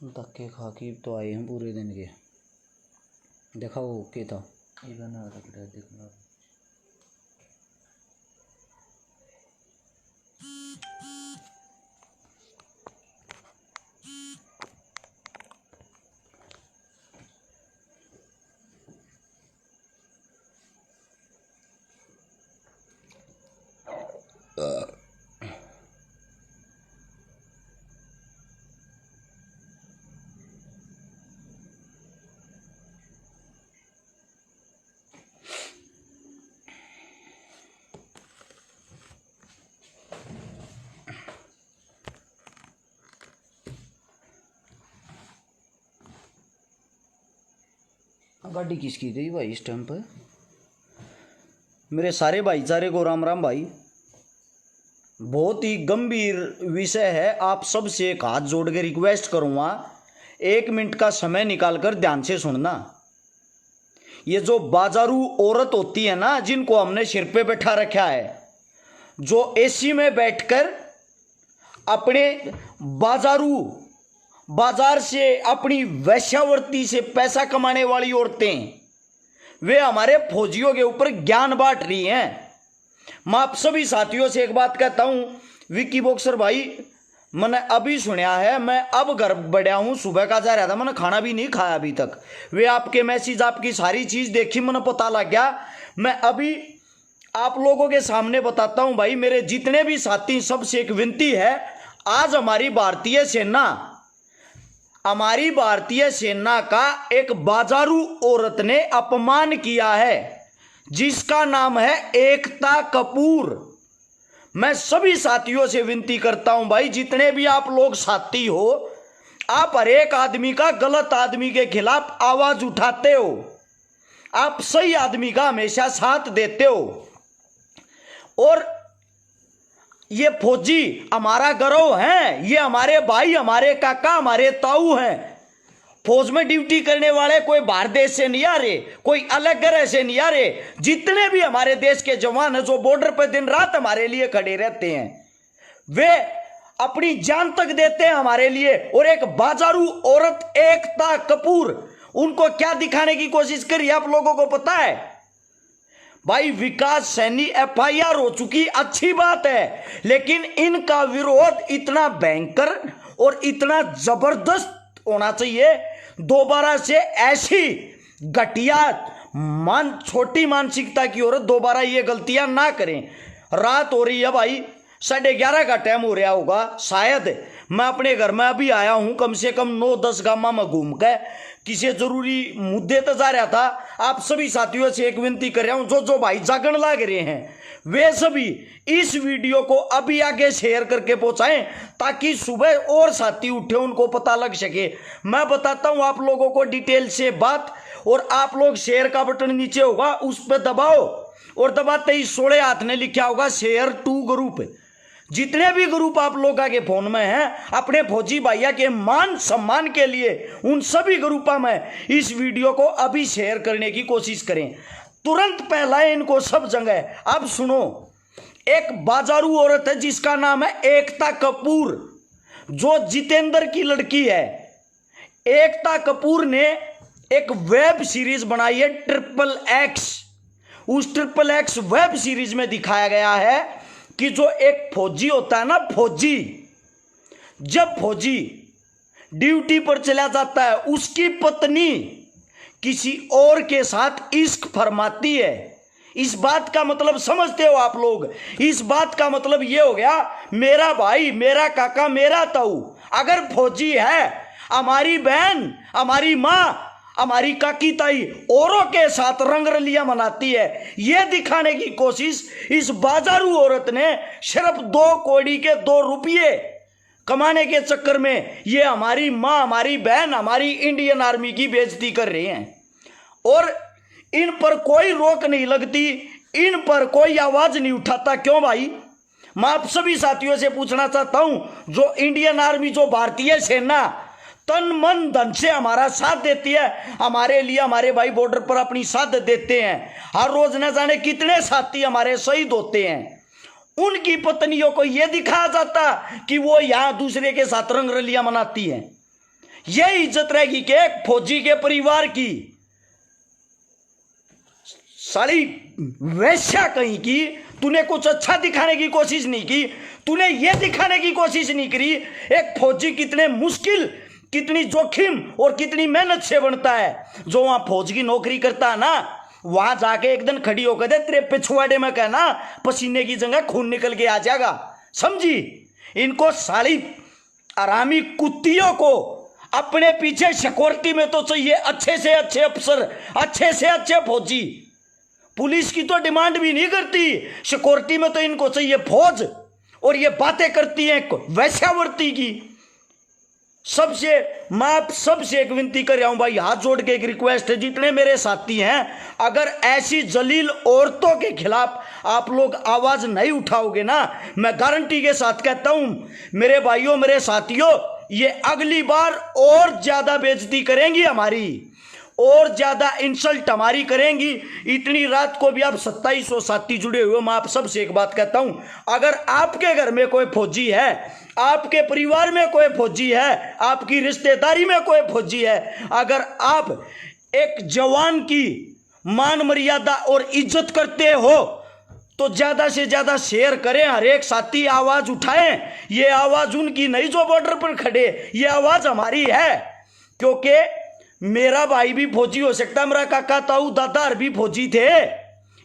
धक्के खा के तो आए हैं पूरे दिन के। देखा वो ओके था। देखना गाड़ी किसकी थी भाई इस टाइम पर? मेरे सारे भाईचारे को राम राम भाई। बहुत ही गंभीर विषय है। आप सबसे एक हाथ जोड़ के रिक्वेस्ट करूंगा, 1 मिनट का समय निकालकर ध्यान से सुनना। ये जो बाजारू औरत होती है ना, जिनको हमने सिर पे बैठा रखा है, जो एसी में बैठकर अपने बाजार से अपनी वैश्यावृत्ति से पैसा कमाने वाली औरतें, वे हमारे फौजियों के ऊपर ज्ञान बांट रही हैं। मैं आप सभी साथियों से एक बात कहता हूं, विकी बॉक्सर भाई, मैंने अभी सुना है, मैं अब घर बढ़ा हूं, सुबह का जा रहा था, मैंने खाना भी नहीं खाया अभी तक। वे आपके मैसेज, आपकी सारी चीज देखी, मैंने पता लग गया। मैं अभी आप लोगों के सामने बताता हूं भाई, मेरे जितने भी साथी, सबसे एक विनती है। आज हमारी भारतीय सेना का एक बाजारू औरत ने अपमान किया है, जिसका नाम है एकता कपूर। मैं सभी साथियों से विनती करता हूं भाई, जितने भी आप लोग साथी हो, आप हर एक आदमी का, गलत आदमी के खिलाफ आवाज उठाते हो, आप सही आदमी का हमेशा साथ देते हो। और ये फौजी हमारा गर्व है, ये हमारे भाई, हमारे काका, हमारे ताऊ हैं। फौज में ड्यूटी करने वाले कोई बाहर देश से नहीं आ रहे, कोई अलग ग्रह से नहीं आ रहे। जितने भी हमारे देश के जवान हैं, जो बॉर्डर पर दिन रात हमारे लिए खड़े रहते हैं, वे अपनी जान तक देते हैं हमारे लिए। और एक बाजारू औरत एकता कपूर, उनको क्या दिखाने की कोशिश करी आप लोगों को पता है भाई? विकास सैनी FIR हो चुकी, अच्छी बात है, लेकिन इनका विरोध इतना भयंकर और इतना जबरदस्त होना चाहिए, दोबारा से ऐसी घटिया छोटी मानसिकता की औरत दोबारा ये गलतियां ना करें। रात हो रही है भाई, 11:30 का टाइम हो रहा होगा शायद। मैं अपने घर में अभी आया हूं, कम से कम 9-10 गांव में घूम के किसी जरूरी मुद्दे तक जा रहा था। आप सभी साथियों से एक विनती कर रहा हूं, जो भाई जागण लाग रहे हैं, वे सभी इस वीडियो को अभी आगे शेयर करके पहुंचाएं, ताकि सुबह और साथी उठे, उनको पता लग सके। मैं बताता हूं आप लोगों को डिटेल से बात, और आप लोग शेयर का बटन नीचे होगा, उस पर दबाओ, और दबाते ही 16 हाथ ने लिखा होगा शेयर टू ग्रुप। जितने भी ग्रुप आप लोगों के फोन में हैं, अपने फौजी भैया के मान सम्मान के लिए उन सभी ग्रुपों में इस वीडियो को अभी शेयर करने की कोशिश करें, तुरंत फैलाएं इनको सब जगह। अब सुनो, एक बाजारू औरत है जिसका नाम है एकता कपूर, जो जितेंद्र की लड़की है। एकता कपूर ने एक वेब सीरीज बनाई है XXX। उस XXX वेब सीरीज में दिखाया गया है कि जो एक फौजी होता है ना, जब फौजी ड्यूटी पर चला जाता है, उसकी पत्नी किसी और के साथ इश्क फरमाती है। इस बात का मतलब समझते हो आप लोग? इस बात का मतलब ये हो गया, मेरा भाई, मेरा काका, मेरा ताऊ अगर फौजी है, हमारी बहन, हमारी माँ, हमारी काकी ताई औरों के साथ रंगरलियां मनाती है। यह दिखाने की कोशिश इस बाजारू औरत ने सिर्फ 2 कौड़ी के 2 रुपये कमाने के चक्कर में, ये हमारी माँ, हमारी बहन, हमारी इंडियन आर्मी की बेइज्जती कर रहे हैं। और इन पर कोई रोक नहीं लगती, इन पर कोई आवाज नहीं उठाता। क्यों भाई? मैं आप सभी साथियों से पूछना चाहता हूं, जो इंडियन आर्मी, जो भारतीय सेना तन मन धन से हमारा साथ देती है, हमारे लिए, हमारे भाई बॉर्डर पर अपनी साथ देते हैं, हर रोज न जाने कितने साथी हमारे शहीद होते हैं, उनकी पत्नियों को यह दिखाया जाता कि वो यहां दूसरे के साथ रंगरलियां मनाती हैं। ये इज्जत रहेगी कि एक फौजी के परिवार की साली वैश्या कहीं की तूने कुछ अच्छा दिखाने की कोशिश नहीं की, तूने ये दिखाने की कोशिश नहीं करी एक फौजी कितने मुश्किल, कितनी जोखिम और कितनी मेहनत से बनता है। जो वहां फौज की नौकरी करता है ना, वहां जाके एक दिन खड़ी होकर दे तेरे पिछवाड़े में कहना पसीने की जगह खून निकल के आ जाएगा, समझी। इनको साली आरामी कुत्तियों को अपने पीछे सिक्योरिटी में तो चाहिए अच्छे से अच्छे अफसर, अच्छे से अच्छे फौजी। पुलिस की तो डिमांड भी नहीं करती, सिक्योरिटी में तो इनको चाहिए फौज। और ये बातें करती हैं वैश्यावर्ती की। मैं आप सबसे एक विनती कर रहा हूं भाई, हाथ जोड़ के एक रिक्वेस्ट है, जितने मेरे साथी हैं, अगर ऐसी जलील औरतों के खिलाफ आप लोग आवाज नहीं उठाओगे ना, मैं गारंटी के साथ कहता हूं मेरे भाइयों, मेरे साथियों, ये अगली बार और ज्यादा बेइज्जती करेंगी हमारी, और ज्यादा इंसल्ट हमारी करेंगी। इतनी रात को भी आप 2700 साथी जुड़े हुए, मैं आप सबसे एक बात कहता हूं, अगर आपके घर में कोई फौजी है, आपके परिवार में कोई फौजी है, आपकी रिश्तेदारी में कोई फौजी है, अगर आप एक जवान की मान मर्यादा और इज्जत करते हो तो ज्यादा से ज्यादा शेयर करें, हर एक साथी आवाज उठाएं। ये आवाज उनकी नहीं जो बॉर्डर पर खड़े, ये आवाज हमारी है। क्योंकि मेरा भाई भी फौजी हो सकता है, मेरा काका ताऊ दादा भी फौजी थे।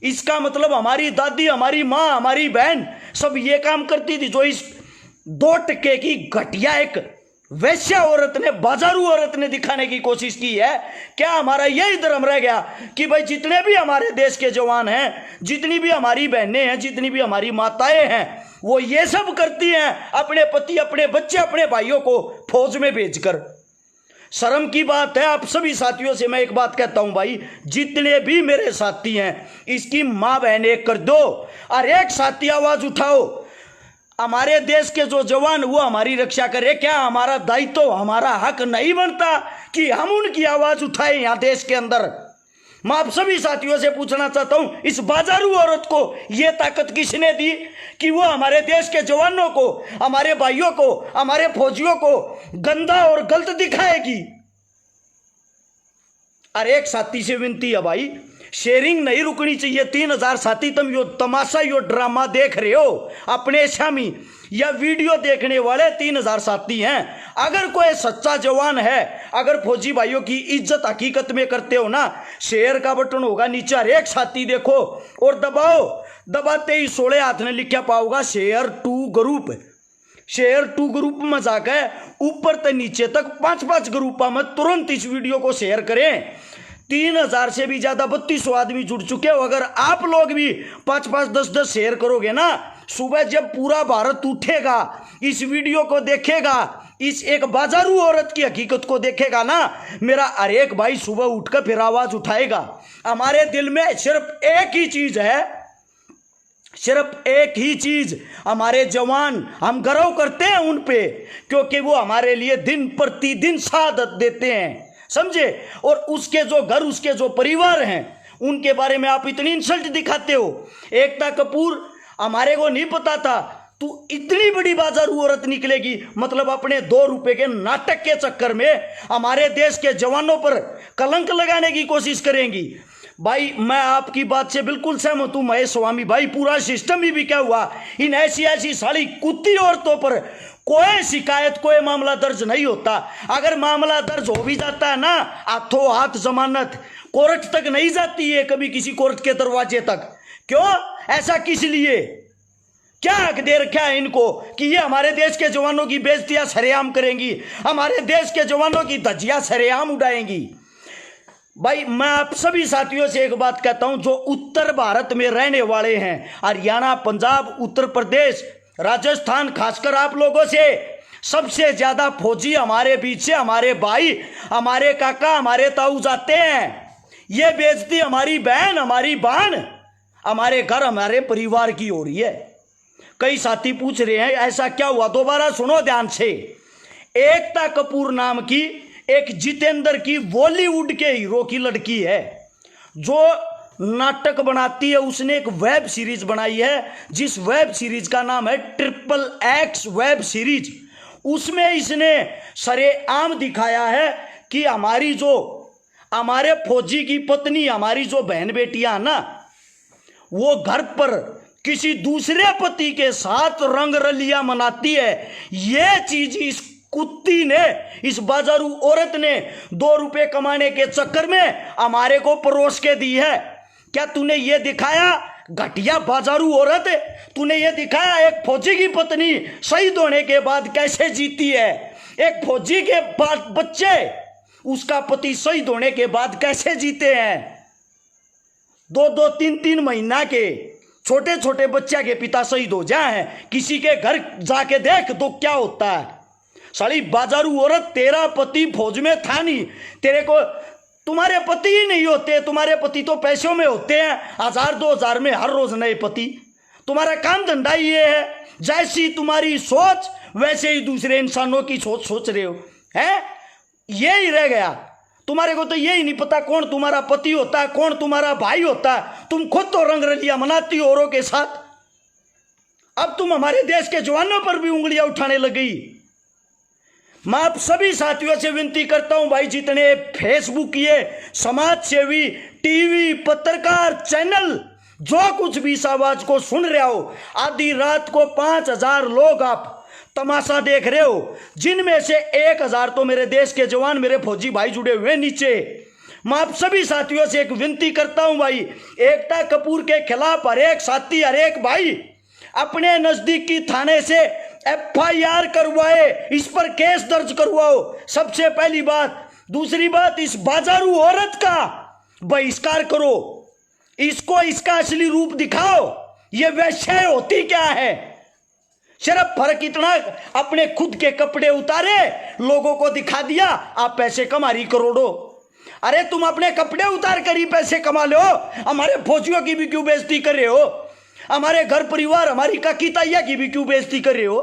इसका मतलब हमारी दादी, हमारी माँ, हमारी बहन सब ये काम करती थी जो इस 2 टके की घटिया एक वैश्या औरत ने, बाजारू औरत ने दिखाने की कोशिश की है। क्या हमारा यही धर्म रह गया कि भाई जितने भी हमारे देश के जवान हैं, जितनी भी हमारी बहनें हैं, जितनी भी हमारी माताएं हैं, वो ये सब करती हैं अपने पति, अपने बच्चे, अपने भाइयों को फौज में भेजकर। शर्म की बात है। आप सभी साथियों से मैं एक बात कहता हूं भाई, जितने भी मेरे साथी हैं, इसकी मां बहन एक कर दो और एक साथी आवाज उठाओ, हमारे देश के जो जवान वो हमारी रक्षा करे। क्या हमारा दायित्व, हमारा हक नहीं बनता कि हम उनकी आवाज उठाएं यहां देश के अंदर? मैं आप सभी साथियों से पूछना चाहता हूं, इस बाजारू औरत को यह ताकत किसने दी कि वो हमारे देश के जवानों को, हमारे भाइयों को, हमारे फौजियों को गंदा और गलत दिखाएगी? अरे एक साथी से विनती है भाई, शेयरिंग नहीं रुकनी चाहिए। 3000 साथी तुम यो तमाशा, यो ड्रामा देख रहे हो अपने शामी, या वीडियो देखने वाले 3000 साथी हैं। अगर कोई सच्चा जवान है, अगर फौजी भाइयों की इज्जत हकीकत में करते हो ना, शेयर का बटन होगा नीचे, हर एक साथी देखो और दबाओ। दबाते ही 16 हाथ ने लिखा पाओगा share to group. Share to group में जाकर ऊपर से नीचे तक 5-5 ग्रुपों में तुरंत इस वीडियो को शेयर करें। 3000 से भी ज्यादा 3200 आदमी जुड़ चुके हो। अगर आप लोग भी 5-5, 10-10 शेयर करोगे ना, सुबह जब पूरा भारत उठेगा, इस वीडियो को देखेगा, इस एक बाजारू औरत की हकीकत को देखेगा ना, मेरा हर एक भाई सुबह उठकर फिर आवाज उठाएगा। हमारे दिल में सिर्फ एक ही चीज है, सिर्फ एक ही चीज, हमारे जवान, हम गर्व करते हैं उन पे, क्योंकि वो हमारे लिए दिन प्रतिदिन शहादत देते हैं, समझे। और उसके जो घर, उसके जो परिवार हैं, उनके बारे में आप इतनी इंसल्ट दिखाते हो। एकता कपूर, हमारे को नहीं पता था तू इतनी बड़ी बाजारू औरत निकलेगी, मतलब अपने 2 रुपए के नाटक के चक्कर में हमारे देश के जवानों पर कलंक लगाने की कोशिश करेंगी। भाई मैं आपकी बात से बिल्कुल सहमत हूं महेश स्वामी भाई, पूरा सिस्टम ही क्या हुआ, इन ऐसी साली कुत्ती औरतों पर कोई शिकायत, कोई मामला दर्ज नहीं होता। अगर मामला दर्ज हो भी जाता है ना, हाथों हाथ जमानत, कोर्ट तक नहीं जाती है कभी, किसी कोर्ट के दरवाजे तक। क्यों? ऐसा किस लिए? क्या हक दे रखा है इनको कि ये हमारे देश के जवानों की बेइज्जतियां सरेआम करेंगी, हमारे देश के जवानों की धज्जियां सरेआम उड़ाएंगी? भाई मैं आप सभी साथियों से एक बात कहता हूं, जो उत्तर भारत में रहने वाले हैं, हरियाणा, पंजाब, उत्तर प्रदेश, राजस्थान, खासकर आप लोगों से सबसे ज्यादा फौजी हमारे बीच से हमारे भाई, हमारे काका, हमारे ताऊ जाते हैं। ये बेइज्जती हमारी बहन, हमारी बहन, हमारे घर, हमारे परिवार की हो रही है। कई साथी पूछ रहे हैं ऐसा क्या हुआ, दोबारा सुनो ध्यान से। एकता कपूर नाम की एक जितेंद्र की बॉलीवुड के हीरो की लड़की है, जो नाटक बनाती है। उसने एक वेब सीरीज बनाई है, जिस वेब सीरीज का नाम है XXX वेब सीरीज। उसमें इसने सरेआम दिखाया है कि हमारे फौजी की पत्नी, हमारी जो बहन बेटियां ना, वो घर पर किसी दूसरे पति के साथ रंग रलियां मनाती है। ये चीज इस कुत्ती ने, इस बाजारू औरत ने 2 रुपए कमाने के चक्कर में हमारे को परोस के दी है। क्या तूने ये दिखाया, घटिया बाजारू औरत, तूने ये दिखाया एक फौजी की पत्नी शहीद होने के बाद कैसे जीती है? एक फौजी के बच्चे उसका पति शहीद होने के बाद कैसे जीते हैं? 2-2, 3-3 महीना के छोटे छोटे बच्चे के पिता शहीद हो जाए, किसी के घर जाके देख तो क्या होता है। साली बाजारू औरत, तेरा पति फौज में था नहीं, तेरे को तुम्हारे पति ही नहीं होते, तुम्हारे पति तो पैसों में होते हैं, 1000-2000 में हर रोज नए पति। तुम्हारा काम धंधा ये है, जैसी तुम्हारी सोच वैसे ही दूसरे इंसानों की सोच रहे हो, है? ये ही रह गया। तुम्हारे को तो यही नहीं पता कौन तुम्हारा पति होता है, कौन तुम्हारा भाई होता है। तुम खुद तो रंग रलियां मनाती हो औरों के साथ, अब तुम हमारे देश के जवानों पर भी उंगलियां उठाने लग गई। मैं आप सभी साथियों से विनती करता हूं भाई, जितने फेसबुक ये समाज सेवी, टीवी, पत्रकार, चैनल, जो कुछ भी इस आवाज को सुन रहे हो, आधी रात को 5000 लोग आप तमाशा देख रहे हो, जिनमें से 1000 तो मेरे देश के जवान, मेरे फौजी भाई जुड़े हुए नीचे। मैं आप सभी साथियों से एक विनती करता हूं भाई, एकता कपूर के खिलाफ हर एक साथी, हर एक भाई अपने नजदीकी थाने से FIR करवाए, इस पर केस दर्ज करवाओ, सबसे पहली बात। दूसरी बात, इस बाजारू औरत का बहिष्कार करो, इसको इसका असली रूप दिखाओ, ये वैश्य होती क्या है। सिर्फ फर्क इतना, अपने खुद के कपड़े उतारे, लोगों को दिखा दिया, आप पैसे कमा रही करोड़ों। अरे तुम अपने कपड़े उतार कर ही पैसे कमा लो, हमारे फौजियों की भी क्यों बेइज्जती कर रहे हो? हमारे घर परिवार, हमारी काकी ताइया की भी क्यों बेइज्जती कर रहे हो?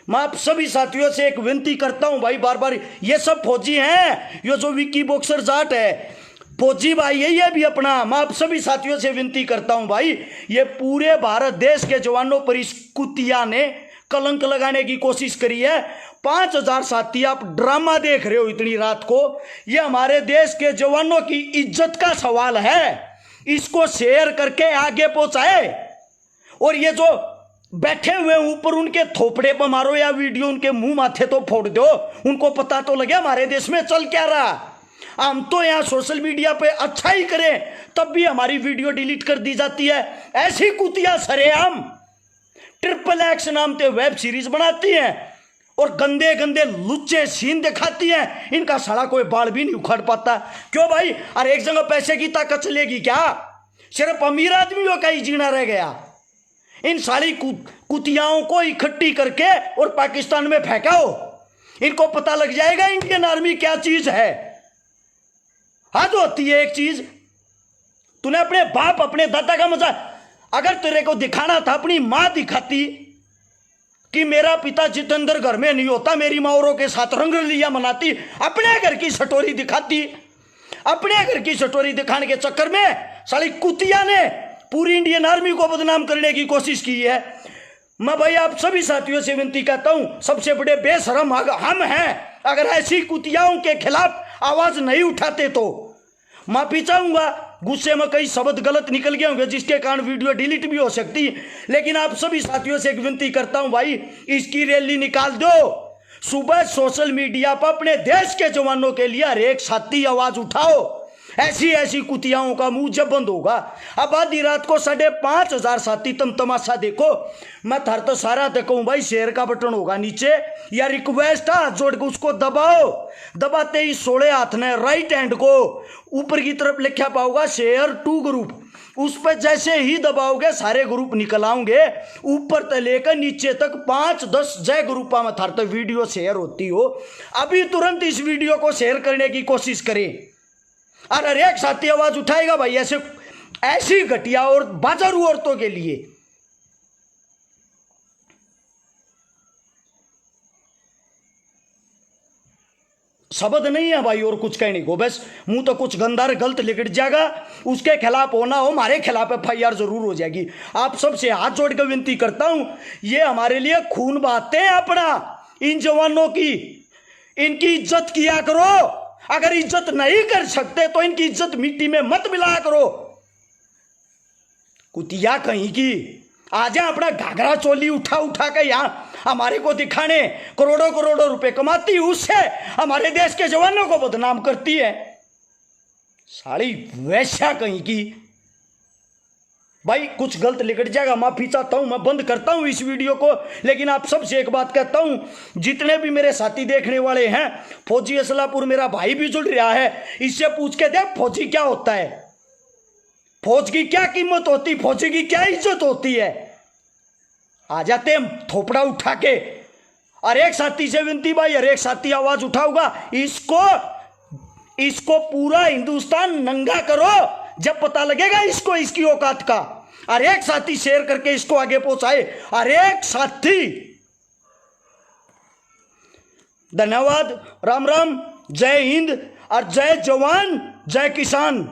मैं आप सभी साथियों से एक विनती करता हूं भाई, बार बार, ये सब फौजी हैं, ये जो विकी बॉक्सर जाट है, फौजी भाई है ये भी अपना। मैं आप सभी साथियों से विनती करता हूं भाई, ये पूरे भारत देश के जवानों पर इस कुतिया ने कलंक लगाने की कोशिश करी है। 5000 साथी आप ड्रामा देख रहे हो इतनी रात को, ये हमारे देश के जवानों की इज्जत का सवाल है, इसको शेयर करके आगे पहुंचाए। और ये जो बैठे हुए ऊपर, उनके थोपड़े पर मारो या वीडियो उनके मुंह माथे तो फोड़ दो, उनको पता तो लगे हमारे देश में चल क्या रहा। हम तो यहाँ सोशल मीडिया पे अच्छा ही करें तब भी हमारी वीडियो डिलीट कर दी जाती है। ऐसी कुतिया सरेआम XXX नाम के वेब सीरीज बनाती हैं और गंदे गंदे लुच्चे सीन दिखाती हैं, इनका साला कोई बाल भी नहीं उखाड़ पाता। क्यों भाई? अरे एक जगह पैसे की ताकत चलेगी क्या? सिर्फ अमीर आदमियों का ही जीना रह गया। इन सारी कुतियाओं को इकट्ठी करके और पाकिस्तान में फेंकाओ, इनको पता लग जाएगा इंडियन आर्मी क्या चीज है। हद होती है एक चीज, तूने अपने बाप, अपने दादा का मजाक, अगर तेरे को दिखाना था अपनी मां दिखाती कि मेरा पिता जितेंद्र घर में नहीं होता, मेरी मां औरों के साथ रंगरलियां मनाती, अपने घर की सटोरी दिखाती। अपने घर की सटोरी दिखाने के चक्कर में साली कुतिया ने पूरी इंडियन आर्मी को बदनाम करने की कोशिश की है। मैं भाई आप सभी साथियों से विनती करता हूं, सबसे बड़े बेशरम हम हैं। अगर ऐसी कुतियाओं के खिलाफ आवाज नहीं उठाते तो माफी चाहूंगा, गुस्से में कई शब्द गलत निकल गए होंगे जिसके कारण वीडियो डिलीट भी हो सकती, लेकिन आप सभी साथियों से एक विनती करता हूं भाई, इसकी रैली निकाल दो। सुबह सोशल मीडिया पर अपने देश के जवानों के लिए हर एक साथी आवाज उठाओ। ऐसी ऐसी कुतियाओं का मुंह जब बंद होगा, अब आधी रात को 5,500 साथी तुम तमाशा देखो। मैं थार तो सारा देखूं भाई, शेयर का बटन होगा नीचे या रिक्वेस्ट हाथ जोड़ के उसको दबाओ। दबाते ही 16 हाथ ने राइट हैंड को ऊपर की तरफ लिखा पाओगा शेयर टू ग्रुप, उस पर जैसे ही दबाओगे सारे ग्रुप निकल आओगे, ऊपर से लेकर नीचे तक 5-10 जय ग्रुपा में थार तो वीडियो शेयर होती हो। अभी तुरंत इस वीडियो को शेयर करने की कोशिश करें और हर एक साथी आवाज उठाएगा भाई ऐसी घटिया और बाजारू औरतों के लिए। शब्द नहीं है भाई और कुछ कहने को, बस मुंह तो कुछ गंदार गलत लिखट जाएगा, उसके खिलाफ होना हो हमारे खिलाफ FIR जरूर हो जाएगी। आप सबसे हाथ जोड़ कर विनती करता हूं, ये हमारे लिए खून बहाते हैं अपना, इन जवानों की, इनकी इज्जत किया करो। अगर इज्जत नहीं कर सकते तो इनकी इज्जत मिट्टी में मत मिलाया करो। कुतिया कहीं की आजा अपना घाघरा चोली उठा उठा के यहाँ हमारे को दिखाने, करोड़ों करोड़ों रुपए कमाती, उससे हमारे देश के जवानों को बदनाम करती है। साड़ी वैश्या कहीं की। भाई कुछ गलत लिखट जाएगा, माफी चाहता हूं, मैं बंद करता हूं इस वीडियो को। लेकिन आप सबसे एक बात कहता हूं, जितने भी मेरे साथी देखने वाले हैं, फौजी असलापुर मेरा भाई भी जुड़ रहा है, इससे पूछ के देख फौजी क्या होता है, फौज की क्या कीमत होती, फौजी की क्या इज्जत होती है। आ जाते हम थोपड़ा उठा के। और एक साथी से विनती भाई, हर एक साथी आवाज उठाऊंगा, इसको पूरा हिंदुस्तान नंगा करो, जब पता लगेगा इसको इसकी औकात का। और एक साथी शेयर करके इसको आगे पहुंचाए, और एक साथी। धन्यवाद, राम राम, जय हिंद और जय जवान जय किसान।